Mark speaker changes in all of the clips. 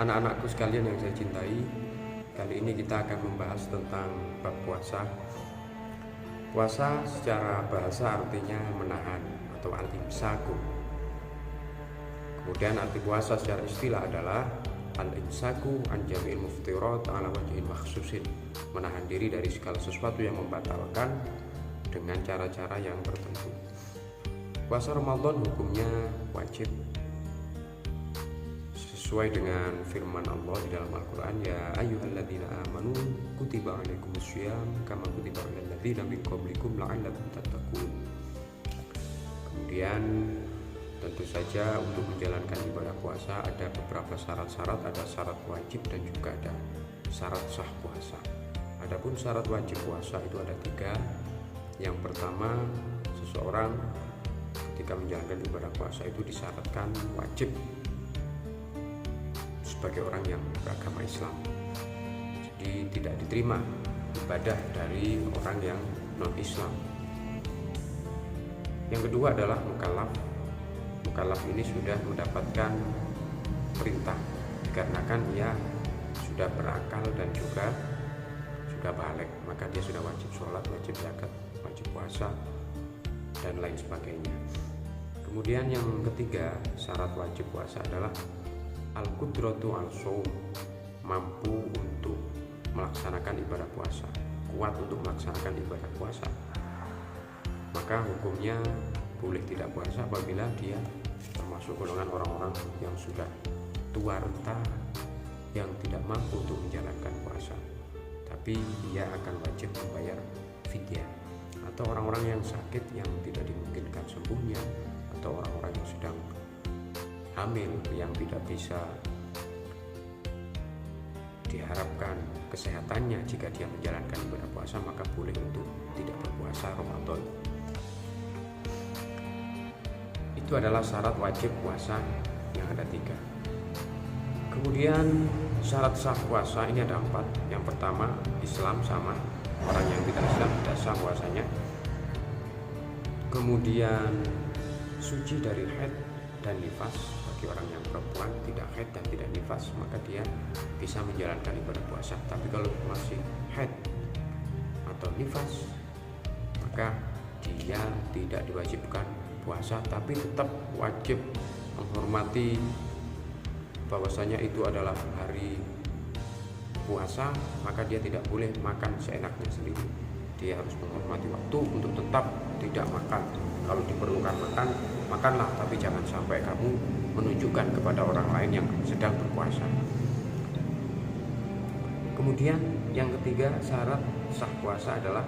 Speaker 1: Anak-anakku sekalian yang saya cintai, kali ini kita akan membahas tentang bab puasa. Puasa secara bahasa artinya menahan atau al-imsaku. Kemudian arti puasa secara istilah adalah al-imsaku an jami'il muftirat ala wajhin makhsusin, menahan diri dari segala sesuatu yang membatalkan dengan cara-cara yang tertentu. Puasa Ramadan hukumnya wajib sesuai dengan firman Allah di dalam Al-Quran, ya ayyuhalladzina amanu kutiba alaikumussyiyam kama kutiba alal ladzina min qablikum la'allakum tattaqun. Kemudian tentu saja untuk menjalankan ibadah puasa ada beberapa syarat-syarat, ada syarat wajib dan juga ada syarat sah puasa. Adapun syarat wajib puasa itu ada 3. Yang pertama, seseorang ketika menjalankan ibadah puasa itu disyaratkan wajib sebagai orang yang beragama Islam. Jadi tidak diterima ibadah dari orang yang non-Islam. Yang kedua adalah mukallaf. Mukallaf ini sudah mendapatkan perintah dikarenakan ia sudah berakal dan juga sudah balik, maka dia sudah wajib sholat, wajib zakat, wajib puasa dan lain sebagainya. Kemudian yang ketiga, syarat wajib puasa adalah al-qudratu al-shaum, mampu untuk melaksanakan ibadah puasa, kuat untuk melaksanakan ibadah puasa. Maka hukumnya boleh tidak puasa apabila dia termasuk golongan orang-orang yang sudah tua renta, yang tidak mampu untuk menjalankan puasa, tapi dia akan wajib membayar fidyah. Atau orang-orang yang sakit yang tidak dimungkinkan sembuhnya, atau orang-orang yang sedang hamil yang tidak bisa diharapkan kesehatannya jika dia menjalankan ibadah puasa, maka boleh untuk tidak berpuasa Ramadan. Itu adalah syarat wajib puasa yang ada 3. Kemudian syarat sah puasa ini ada 4. Yang pertama, Islam sama, orang yang tidak Islam tidak sah puasanya. Kemudian suci dari haid dan nifas. Bagi orang yang perempuan tidak haid dan tidak nifas, maka dia bisa menjalankan ibadah puasa. Tapi kalau masih haid atau nifas, maka dia tidak diwajibkan puasa, tapi tetap wajib menghormati bahwasanya itu adalah hari puasa, maka dia tidak boleh makan seenaknya sendiri. Dia harus menghormati waktu untuk tetap tidak makan. Kalau diperlukan makan, makanlah, tapi jangan sampai kamu menunjukkan kepada orang lain yang sedang berpuasa. Kemudian yang ketiga, syarat sah puasa adalah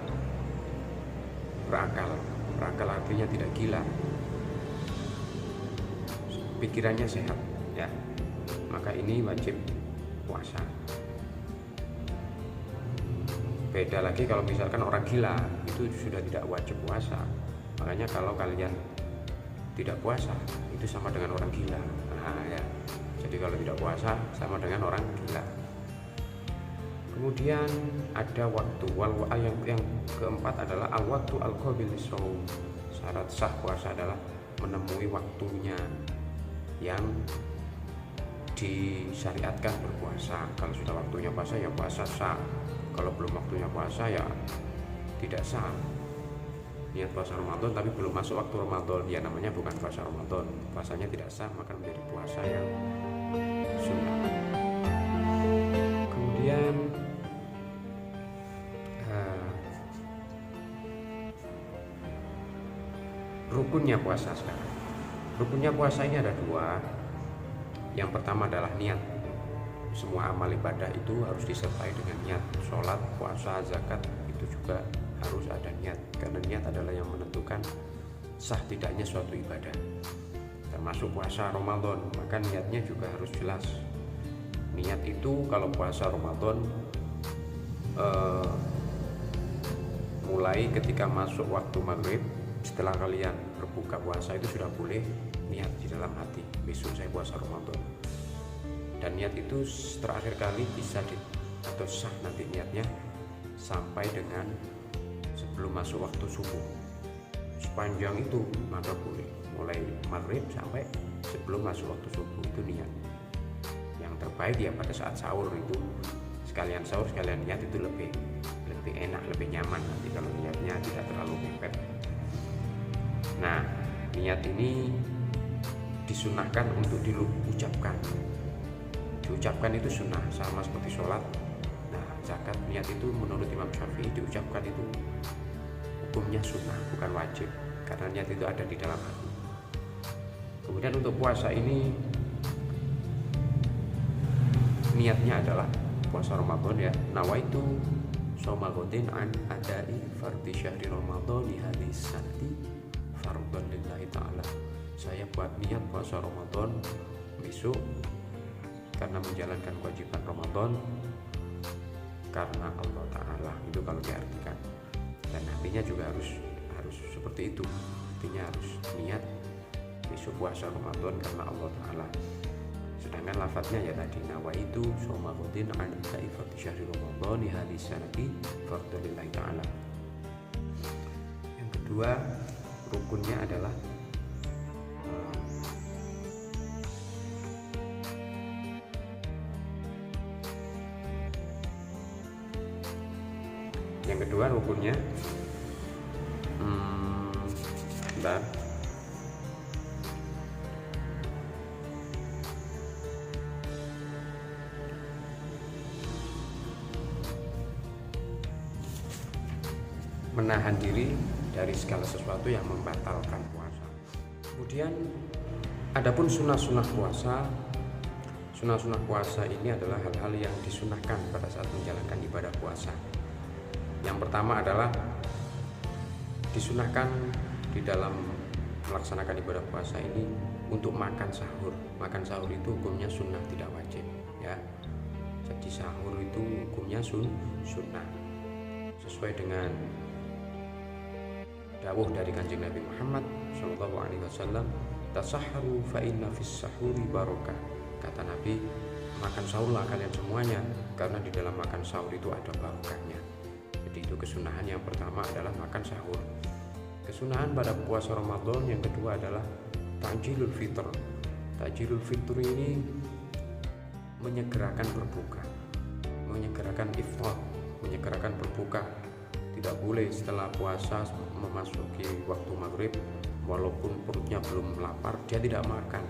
Speaker 1: berakal. Berakal artinya tidak gila, pikirannya sehat, ya. Maka ini wajib puasa. Beda lagi kalau misalkan orang gila, itu sudah tidak wajib puasa. Makanya kalau kalian tidak puasa itu sama dengan orang gila. Nah, ya. Jadi kalau tidak puasa sama dengan orang gila. Kemudian ada waktu. Yang keempat adalah al-waktu al-qabil lis-shaum. Syarat sah puasa adalah menemui waktunya yang disyariatkan berpuasa. Kalau sudah waktunya puasa ya puasa sah. Kalau belum waktunya puasa ya tidak sah. Niat puasa Ramadan tapi belum masuk waktu Ramadan, ya namanya bukan puasa Ramadan. Puasanya tidak sah, maka menjadi puasa yang sunnah. Kemudian rukunnya puasa sekarang. Rukunnya puasa ini ada 2. Yang pertama adalah niat. Semua amal ibadah itu harus disertai dengan niat. Sholat, puasa, zakat itu juga harus ada niat, karena niat adalah yang menentukan sah tidaknya suatu ibadah. Termasuk puasa Ramadan, maka niatnya juga harus jelas. Niat itu kalau puasa Ramadan mulai ketika masuk waktu maghrib, setelah kalian berbuka puasa itu sudah boleh niat di dalam hati, besok saya puasa Ramadan. Dan niat itu terakhir kali bisa atau sah nanti niatnya sampai dengan sebelum masuk waktu subuh. Sepanjang itu maka boleh, mulai maghrib sampai sebelum masuk waktu subuh itu niat. Yang terbaik ya pada saat sahur itu, sekalian sahur sekalian niat itu lebih enak, lebih nyaman nanti kalau niatnya tidak terlalu mepet. Nah, niat ini disunahkan untuk diucapkan itu sunnah, sama seperti sholat. Nah, zakat niat itu menurut Imam Syafi'i diucapkan itu hukumnya sunnah, bukan wajib, karena niat itu ada di dalam hati. Kemudian untuk puasa ini niatnya adalah puasa Ramadan ya, nawaitu shauma ghadin an adai fardhi syahri ramadhani hadis sanati fardhan lillahi ta'ala. Saya buat niat puasa Ramadan besok karena menjalankan kewajiban Ramadan karena Allah Ta'ala, itu kalau diartikan. Dan artinya juga harus seperti itu, artinya harus niat besok puasa Ramadan karena Allah Ta'ala. Sedangkan lafadznya ya tadi nawaitu shauma ghadin an adai fardhi syahri ramadhani hadis sanati fardhan lillahi ta'ala. Yang kedua rukunnya adalah bentar. Menahan diri dari segala sesuatu yang membatalkan puasa. Kemudian adapun sunnah-sunnah puasa ini adalah hal-hal yang disunahkan pada saat menjalankan ibadah puasa. Yang pertama adalah disunahkan di dalam melaksanakan ibadah puasa ini untuk makan sahur. Makan sahur itu hukumnya sunnah, tidak wajib ya. Jadi sahur itu hukumnya sunnah sesuai dengan dawuh dari Kanjeng Nabi Muhammad SAW, tasahharu fa inna fis sahuri barokah. Kata Nabi, makan sahurlah kalian semuanya karena di dalam makan sahur itu ada barokahnya. Jadi itu kesunahan yang pertama adalah makan sahur. Kesunahan pada puasa Ramadan yang kedua adalah ta'jilul fitr. Ta'jilul fitr ini menyegerakan berbuka, menyegerakan iftar, menyegerakan berbuka. Tidak boleh setelah puasa memasuki waktu maghrib walaupun perutnya belum lapar dia tidak makan.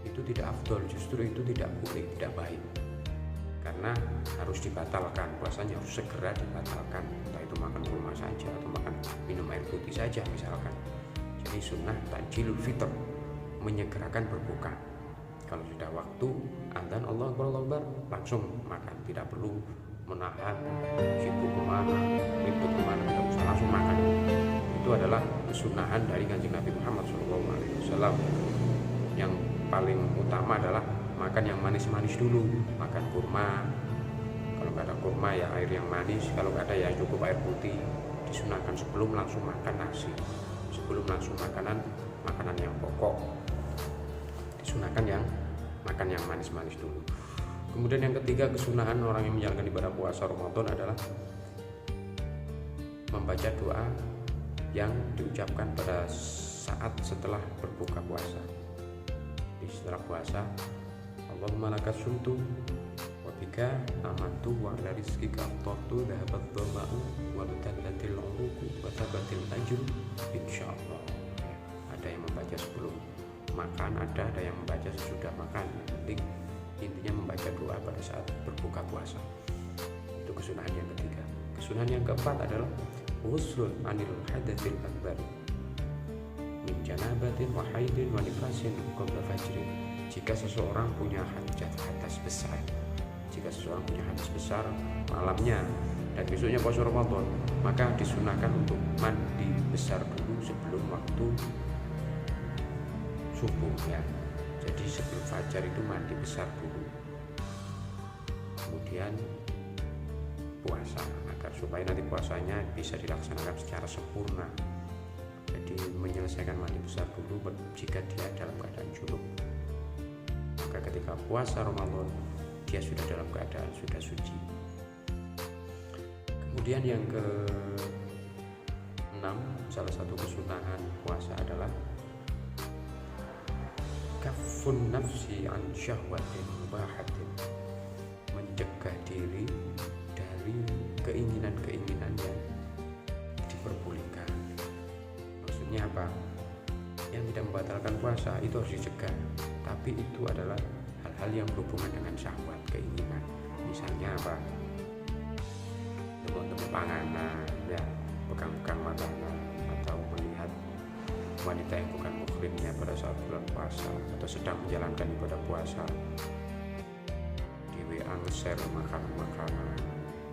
Speaker 1: Itu tidak afdol, justru itu tidak boleh, tidak baik. Karena harus dibatalkan, puasanya harus segera dibatalkan. Entah itu makan kurma saja atau makan minum air putih saja misalkan. Jadi sunnah ta'jilul fitr, menyegerakan berbuka. Kalau sudah waktu adzan Allahu Akbar langsung makan, tidak perlu menahan, sibuk kemana, ribut kemana, tidak usah, langsung makan. Itu adalah kesunahan dari Kanjeng Nabi Muhammad SAW. Yang paling utama adalah makan yang manis-manis dulu, makan kurma. Kalau nggak ada kurma ya air yang manis, kalau nggak ada ya cukup air putih. Disunahkan sebelum langsung makan nasi, sebelum langsung makanan yang pokok. Disunahkan yang makan yang manis-manis dulu. Kemudian yang ketiga kesunahan orang yang menjalankan ibadah puasa Ramadan adalah membaca doa yang diucapkan pada saat setelah berbuka puasa. Di setelah puasa, Allahumma lakas sumtu wa bika amantu wa ala rizqika aftartu dhahabat dhama'u wa batallatil uruqu wa tabatil ajru insyaallah. Ada yang membaca sebelum makan, ada yang membaca sesudah makan. Intinya membaca doa pada saat berbuka puasa. Itu kesunahan yang ketiga. Kesunahan yang keempat adalah ghuslun anil hadatsil akbar min janabatin wa haidin wa nifasin qabla fajrin. Jika seseorang punya hadas besar, malamnya dan besoknya puasa Ramadan, maka disunahkan untuk mandi besar dulu sebelum waktu subuh ya. Jadi sebelum fajar itu mandi besar dulu, kemudian puasa, agar supaya nanti puasanya bisa dilaksanakan secara sempurna. Jadi menyelesaikan mandi besar dulu jika dia dalam keadaan junub, maka ketika puasa Ramadan dia sudah dalam keadaan sudah suci. Kemudian yang ke-6, salah satu kesunahan puasa adalah kaffun nafsi an syahwatin mubahatin, mencegah diri dari keinginan-keinginan yang diperbolehkan. Maksudnya apa? Yang tidak membatalkan puasa itu harus dicegah, tapi itu adalah hal-hal yang berhubungan dengan syahwat, keinginan. Misalnya apa? Tepuk-tepuk panganan, ya, pegang-pegang makanan, atau melihat wanita yang bukan muhrimnya pada saat bulan puasa atau sedang menjalankan ibadah puasa, di WA nge-share makanan,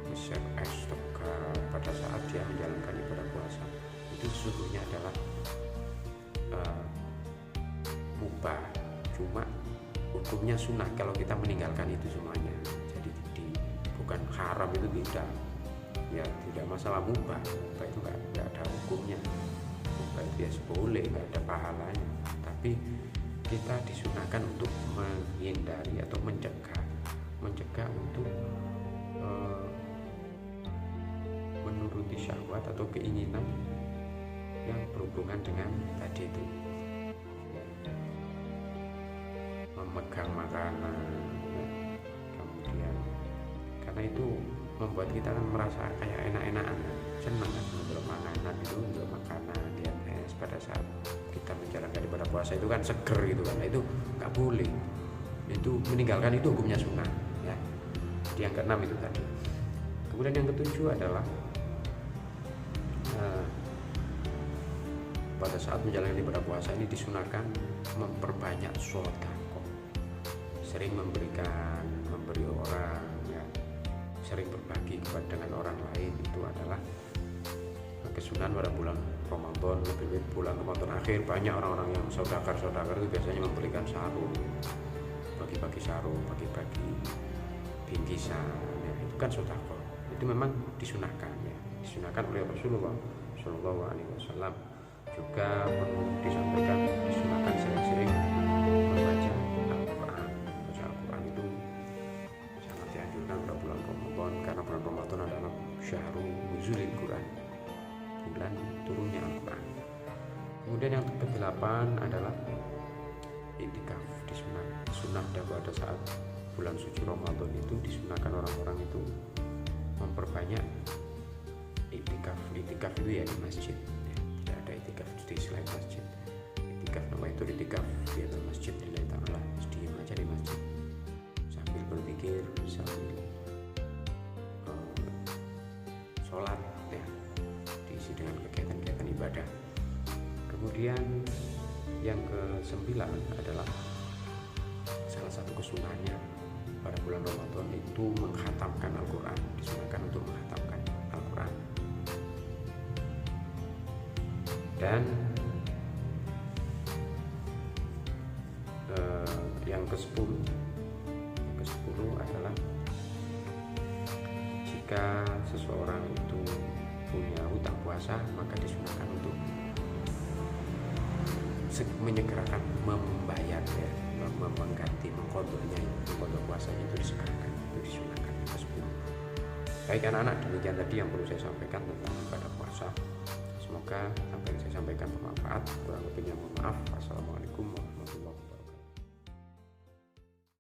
Speaker 1: nge-share es tegar pada saat dia menjalankan ibadah puasa, itu sesungguhnya adalah mubah, cuma hukumnya sunnah kalau kita meninggalkan itu semuanya. Jadi bukan haram, itu tidak, ya tidak masalah mubah itu nggak ada hukumnya. Ya boleh, nggak ada pahalanya, tapi kita disunahkan untuk menghindari atau mencegah untuk menuruti syahwat atau keinginan yang berhubungan dengan tadi itu, memegang makanan, kemudian karena itu membuat kita kan merasa kayak enak-enakan, senang kan, untuk makanan itu, untuk makanan pada saat kita menjalankan ibadah puasa itu kan seger gitu kan, itu nggak boleh, itu meninggalkan itu hukumnya sunnah ya. Yang keenam itu tadi. Kemudian yang ketujuh adalah pada saat menjalankan ibadah puasa ini disunahkan memperbanyak sedekah, sering memberi orang, ya, sering berbagi dengan orang lain. Itu adalah kesunahan pada bulan Ramadan. Lebih bulan Ramadan akhir banyak orang-orang yang saudagar itu biasanya memberikan sarung, bagi-bagi sarung, bagi-bagi bingkisan, ya, itu kan sedekah. Itu memang disunahkan, ya, disunahkan oleh Rasulullah Shallallahu Alaihi Wasallam. Juga perlu disampaikan disunahkan sering-sering membaca Al-Quran. Baca Al-Quran itu sangat dianjurkan pada bulan Ramadan, karena bulan Ramadan adalah syahrul nuzulil Quran, bulan turunnya Al-Quran. Kemudian yang ke-8 adalah iktikaf. Sunnah pada saat bulan suci Ramadan itu disunahkan orang-orang itu memperbanyak iktikaf. Iktikaf itu ya di masjid, ya, tidak ada iktikaf di selain masjid. Iktikaf nama itu iktikaf di dalam masjid lillahi ta'ala, diam aja di masjid sambil berpikir, sambil sholat, ya, diisi dengan kegiatan-kegiatan ibadah. Kemudian yang ke-9 adalah salah satu kesunahannya pada bulan Ramadan itu menghatamkan Al-Quran. Disunahkan untuk menghatamkan Al-Quran. Dan yang ke-10 adalah jika seseorang itu punya hutang puasa, maka disunahkan untuk menyegerakan membayar, ya, mengganti, mengkodoknya, mengkodok puasanya itu disegerakan, itu disunahkan. Ke-10. Baik anak-anak, demikian tadi yang perlu saya sampaikan tentang ibadah puasa. Semoga apa yang saya sampaikan bermanfaat. Kurang lebihnya mohon maaf. Wassalamualaikum warahmatullahi wabarakatuh.